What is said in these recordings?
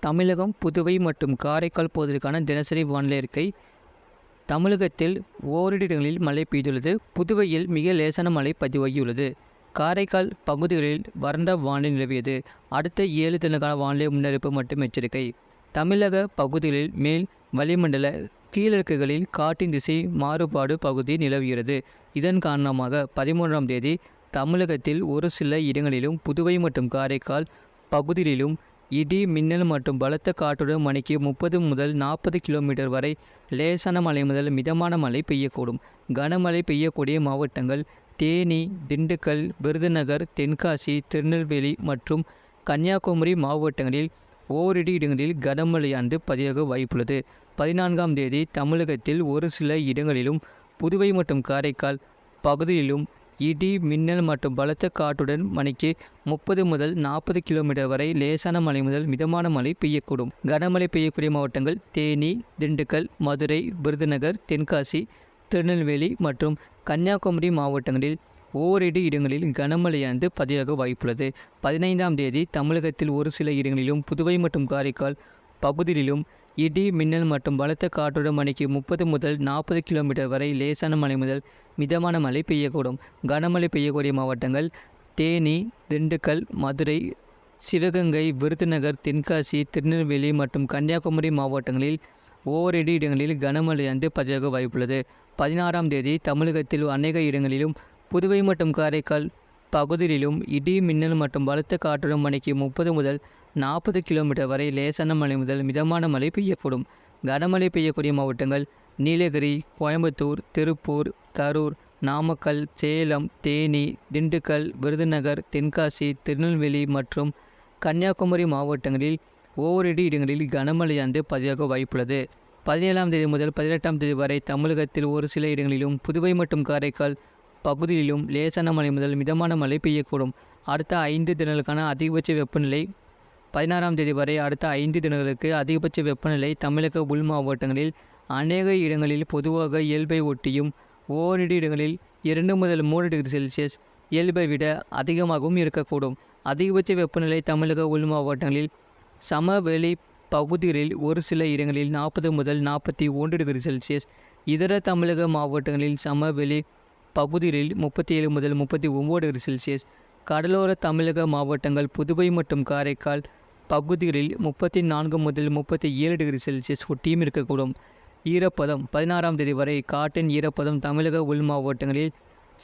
தமிழகம், புதுவை மற்றும் காரைக்கால் பகுதிகளுக்கான தினசரி வானிலை அறிக்கை. தமிழகத்தில் ஓரிரு இடங்களில் மழை பெய்துள்ளது. புதுவையில் மிக லேசான மழை பதிவாகியுள்ளது. காரைக்கால் பகுதிகளில் வறண்ட வானிலை நிலவியது. அடுத்த 7 தினங்களுக்கான வானிலை முன்னறிவிப்பு மற்றும் எச்சரிக்கை. தமிழக பகுதிகளில் மேல் வளிமண்டல கீழடுக்குகளில் காற்றின் திசை மாறுபாடு பகுதி நிலவுகிறது. இதன் காரணமாக 13ஆம் தேதி தமிழகத்தில் ஒரு சில இடங்களிலும் புதுவை மற்றும் காரைக்கால் பகுதிகளிலும் இடி, மின்னல் மற்றும் பலத்த காற்றுடன் மணிக்கு 30 முதல் 40 கிலோமீட்டர் வரை லேசான மழை முதல் மிதமான மழை பெய்யக்கூடும். கனமழை பெய்யக்கூடிய மாவட்டங்கள் தேனி, திண்டுக்கல், விருதுநகர், தென்காசி, திருநெல்வேலி மற்றும் கன்னியாகுமரி மாவட்டங்களில் ஓரிரு இடங்களில் கனமழையானது பதிவாக வாய்ப்புள்ளது. 14ஆம் தேதி தமிழகத்தில் ஒரு சில இடங்களிலும் புதுவை மற்றும் காரைக்கால் பகுதியிலும் இடி, மின்னல் மற்றும் பலத்த காற்றுடன் மணிக்கு 30 முதல் 40 கிலோமீட்டர் வரை லேசான மழை முதல் மிதமான மழை பெய்யக்கூடும். கனமழை பெய்யக்கூடிய மாவட்டங்கள் தேனி, திண்டுக்கல், மதுரை, விருதுநகர், தென்காசி, திருநெல்வேலி மற்றும் கன்னியாகுமரி மாவட்டங்களில் ஓரிரு இடங்களில் கனமழையானது பதிவாக வாய்ப்புள்ளது. 15ஆம் தேதி தமிழகத்தில் ஒரு சில இடங்களிலும் புதுவை மற்றும் காரைக்கால் பகுதிகளிலும் இடி, மின்னல் மற்றும் பலத்த காற்றுடன் மணிக்கு 30 முதல் 40 கிலோமீட்டர் வரை லேசான மழை முதல் மிதமான மழை பெய்யக்கூடும். கனமழை பெய்யக்கூடிய மாவட்டங்கள் தேனி, திண்டுக்கல், மதுரை, சிவகங்கை, விருதுநகர், தென்காசி, திருநெல்வேலி மற்றும் கன்னியாகுமரி மாவட்டங்களில் ஓரிரு இடங்களில் கனமழையானது பதிவாக வாய்ப்புள்ளது. 16ஆம் தேதி தமிழகத்தில் அநேக இடங்களிலும் புதுவை மற்றும் காரைக்கால் பகுதிகளிலும் இடி, மின்னல் மற்றும் பலத்த காற்றுடன் மணிக்கு 30 முதல் 40 கிலோமீட்டர் வரை லேசான மழை முதல் மிதமான மழை பெய்யக்கூடும். கனமழை பெய்யக்கூடிய மாவட்டங்கள் நீலகிரி, கோயம்புத்தூர், திருப்பூர், கரூர், நாமக்கல், சேலம், தேனி, திண்டுக்கல், விருதுநகர், தென்காசி, திருநெல்வேலி மற்றும் கன்னியாகுமரி மாவட்டங்களில் ஓரிரு இடங்களில் கனமழையானது பதிவாக வாய்ப்புள்ளது. 17ஆம் தேதி முதல் 18ஆம் தேதி வரை தமிழகத்தில் ஒரு சில இடங்களிலும் புதுவை மற்றும் காரைக்கால் பகுதியிலும் லேசான மழை முதல் மிதமான மழை பெய்யக்கூடும். அடுத்த 5 தினங்களுக்கான அதிகபட்ச வெப்பநிலை 16ஆம் தேதி வரை. அடுத்த 5 தினங்களுக்கு அதிகபட்ச வெப்பநிலை தமிழக உள் மாவட்டங்களில் அநேக இடங்களில் பொதுவாக இயல்பை ஒட்டியும் ஓரிரு இடங்களில் 2 முதல் 3 டிகிரி செல்சியஸ் இயல்பை விட அதிகமாகவும் இருக்கக்கூடும். அதிகபட்ச வெப்பநிலை தமிழக உள் மாவட்டங்களில் சமவெளி பகுதிகளில் ஒரு சில இடங்களில் 40 முதல் 41 டிகிரி செல்சியஸ், இதர தமிழக மாவட்டங்களில் சமவெளி பகுதிகளில் 37 முதல் 39 டிகிரி செல்சியஸ், கடலோர தமிழக மாவட்டங்கள் புதுவை மற்றும் காரைக்கால் பகுதிகளில் 34 முதல் 37 டிகிரி செல்சியஸ் ஒட்டியும் இருக்கக்கூடும். ஈரப்பதம் 16ஆம் தேதி வரை காற்றின் ஈரப்பதம் தமிழக உள் மாவட்டங்களில்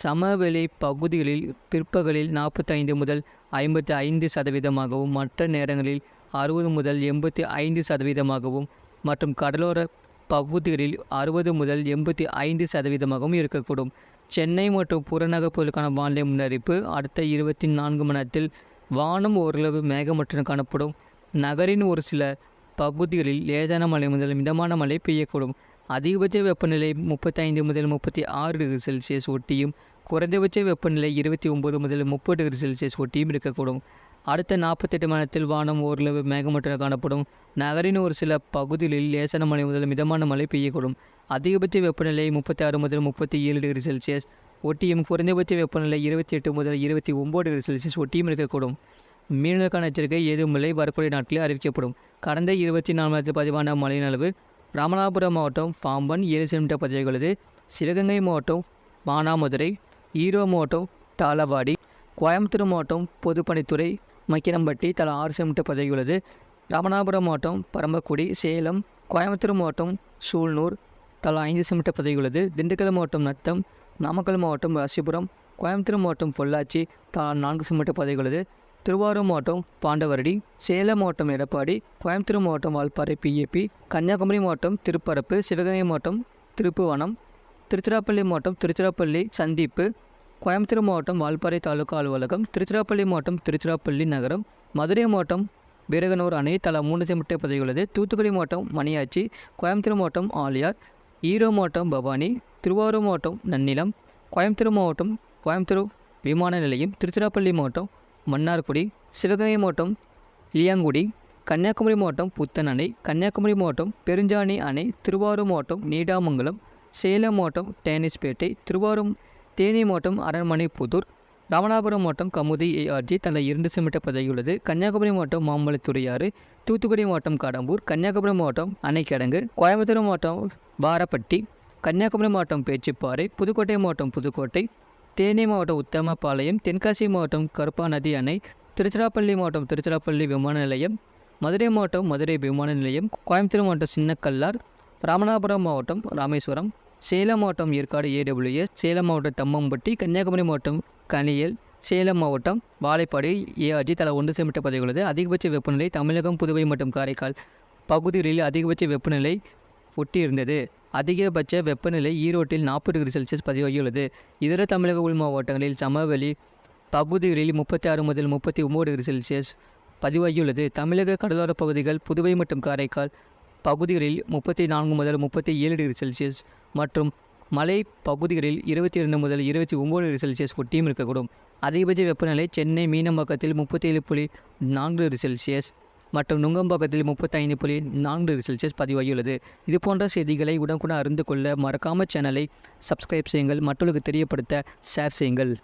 சமவெளி பகுதிகளில் பிற்பகலில் 45 முதல் 55% மற்ற நேரங்களில் 60 முதல் 85% மற்றும் கடலோர பகுதிகளில் 60 முதல் 85% இருக்கக்கூடும். சென்னை மற்றும் புறநகர் பகுதிகளுக்கான வானிலை முன்னறிவிப்பு. அடுத்த 24 மணி நேரத்தில் வானம் ஓரளவு மேகமூட்டத்துடன் காணப்படும். நகரின் ஒரு சில பகுதிகளில் லேசான மழை முதல் மிதமான மழை பெய்யக்கூடும். அதிகபட்ச வெப்பநிலை 35 முதல் 36 டிகிரி செல்சியஸ் ஒட்டியும் குறைந்தபட்ச வெப்பநிலை 29 முதல் 30 டிகிரி செல்சியஸ் ஒட்டியும் இருக்கக்கூடும். அடுத்த 48 மணி நேரத்தில் வானம் ஓரளவு மேகமூட்டத்துடன் காணப்படும். நகரின் ஒரு சில பகுதிகளில் லேசான மழை முதல் மிதமான மழை பெய்யக்கூடும். அதிகபட்ச வெப்பநிலை 36 முதல் 37 டிகிரி செல்சியஸ் ஒட்டியும் குறைந்தபட்ச வெப்பநிலை 28 முதல் 29 டிகிரி செல்சியஸ் ஒட்டியும் இருக்கக்கூடும். மீனவர்களுக்கான எச்சரிக்கை ஏதுமில்லை. வரக்கூடிய நாட்களில் அறிவிக்கப்படும். கடந்த 24 மணி நேரத்தில் பதிவான மழையின் அளவு ராமநாதபுரம் மாவட்டம் பாம்பன் 7 சென்டிமீட்டர் பதிவாகியுள்ளது. சிவகங்கை மாவட்டம் மானாமதுரை, ஈரோடு மாவட்டம் தாளவாடி, கோயம்புத்தூர் மாவட்டம் பொதுப்பணித்துறை, மக்கினம்பட்டி தலா 6 சென்டிமீட்டர் பதிவாகியுள்ளது. ராமநாதபுரம் மாவட்டம் பரமக்குடி, சேலம், கோயம்புத்தூர் மாவட்டம் சூலூர் தலா 5 சென்டிமீட்டர் பதிவாகியுள்ளது. திண்டுக்கல் மாவட்டம் நத்தம், நாமக்கல் மாவட்டம் ராசிபுரம், கோயம்புத்தூர் மாவட்டம் பொள்ளாச்சி தலா 4 சென்டிமீட்டர் பதிவாகியுள்ளது. திருவாரூர் மாவட்டம் பாண்டவரடி, சேலம் மாவட்டம் எடப்பாடி, கோயம்புத்தூர் மாவட்டம் வால்பாறை பிஏபி, கன்னியாகுமரி மாவட்டம் திருப்பரப்பு, சிவகங்கை மாவட்டம் திருப்புவனம், திருச்சிராப்பள்ளி மாவட்டம் திருச்சிராப்பள்ளி சந்திப்பு, கோயம்புத்தூர் மாவட்டம் வால்பாறை தாலுகா அலுவலகம், திருச்சிராப்பள்ளி மாவட்டம் திருச்சிராப்பள்ளி நகரம், மதுரை மாவட்டம் வீரகனூர் அணை தலா 3 சென்டிமீட்டர் பதிவாகியுள்ளது. தூத்துக்குடி மாவட்டம் மணியாச்சி, கோயம்புத்தூர் மாவட்டம் ஆலியார், ஈரோடு மாவட்டம் பவானி, திருவாரூர் மாவட்டம் நன்னிலம், கோயம்புத்தூர் மாவட்டம் கோயம்புத்தூர் விமான நிலையம், திருச்சிராப்பள்ளி மாவட்டம் மன்னார்குடி, சிவகங்கை மாவட்டம் இளியாங்குடி, கன்னியாகுமரி மாவட்டம் புத்தன் அணை, கன்னியாகுமரி மாவட்டம் பெருஞ்சாணி அணை, திருவாரூர் மாவட்டம் நீடாமங்கலம், சேலம் மாவட்டம் டேனிஸ்பேட்டை, தேனி மாவட்டம் அரண்மனைப்புதூர், ராமநாதபுரம் மாவட்டம் கமுதி ஏஆர்ஜி தலை 2 சென்டிமீட்டர் பதிவாகியுள்ளது. கன்னியாகுமரி மாவட்டம் மாம்பழத்துறையாறு, தூத்துக்குடி மாவட்டம் கடம்பூர், கன்னியாகுமரி மாவட்டம் அணைக்கிடங்கு, கோயம்புத்தூர் மாவட்டம் பாரப்பட்டி, கன்னியாகுமரி மாவட்டம் பேச்சிப்பாறை, புதுக்கோட்டை மாவட்டம் புதுக்கோட்டை, தேனி மாவட்டம் உத்தமபாளையம், தென்காசி மாவட்டம் கருப்பாநதி அணை, திருச்சிராப்பள்ளி மாவட்டம் திருச்சிராப்பள்ளி விமான நிலையம், மதுரை மாவட்டம் மதுரை விமான நிலையம், கோயம்புத்தூர் மாவட்டம் சின்னக்கல்லார், ராமநாதபுரம் மாவட்டம் ராமேஸ்வரம், சேலம் மாவட்டம் ஏற்காடு AWS, சேலம் மாவட்டம் தம்மம்பட்டி, கன்னியாகுமரி மாவட்டம் கனியல், சேலம் மாவட்டம் வாழைப்பாடி ஏஆர்ஜி தலா 1 சென்டிமீட்டர் பதிவுள்ளது. அதிகபட்ச வெப்பநிலை தமிழகம், புதுவை மற்றும் காரைக்கால் பகுதிகளில் அதிகபட்ச வெப்பநிலை ஒட்டி இருந்தது. அதிகபட்ச வெப்பநிலை ஈரோட்டில் 40 டிகிரி செல்சியஸ் பதிவாகியுள்ளது. இதர தமிழக உள் மாவட்டங்களில் சமவெளி பகுதிகளில் 36 முதல் 39 டிகிரி செல்சியஸ் பதிவாகியுள்ளது. தமிழக கடலோர பகுதிகள், புதுவை மற்றும் காரைக்கால் பகுதிகளில் 34 முதல் 37 டிகிரி செல்சியஸ் மற்றும் மலை பகுதிகளில் 22 முதல் 29 டிகிரி செல்சியஸ் ஒட்டியும் இருக்கக்கூடும். அதிகபட்ச வெப்பநிலை சென்னை மீனம்பாக்கத்தில் 37.4 டிகிரி செல்சியஸ் மற்றும் நுங்கம்பாக்கத்தில் 35.4 டிகிரி செல்சியஸ் பதிவாகியுள்ளது. இதுபோன்ற செய்திகளை உடனுக்குடன் அறிந்து கொள்ள மறக்காமல் சேனலை சப்ஸ்கிரைப் செய்யுங்கள். மற்றவர்களுக்கு தெரியப்படுத்த ஷேர் செய்யுங்கள்.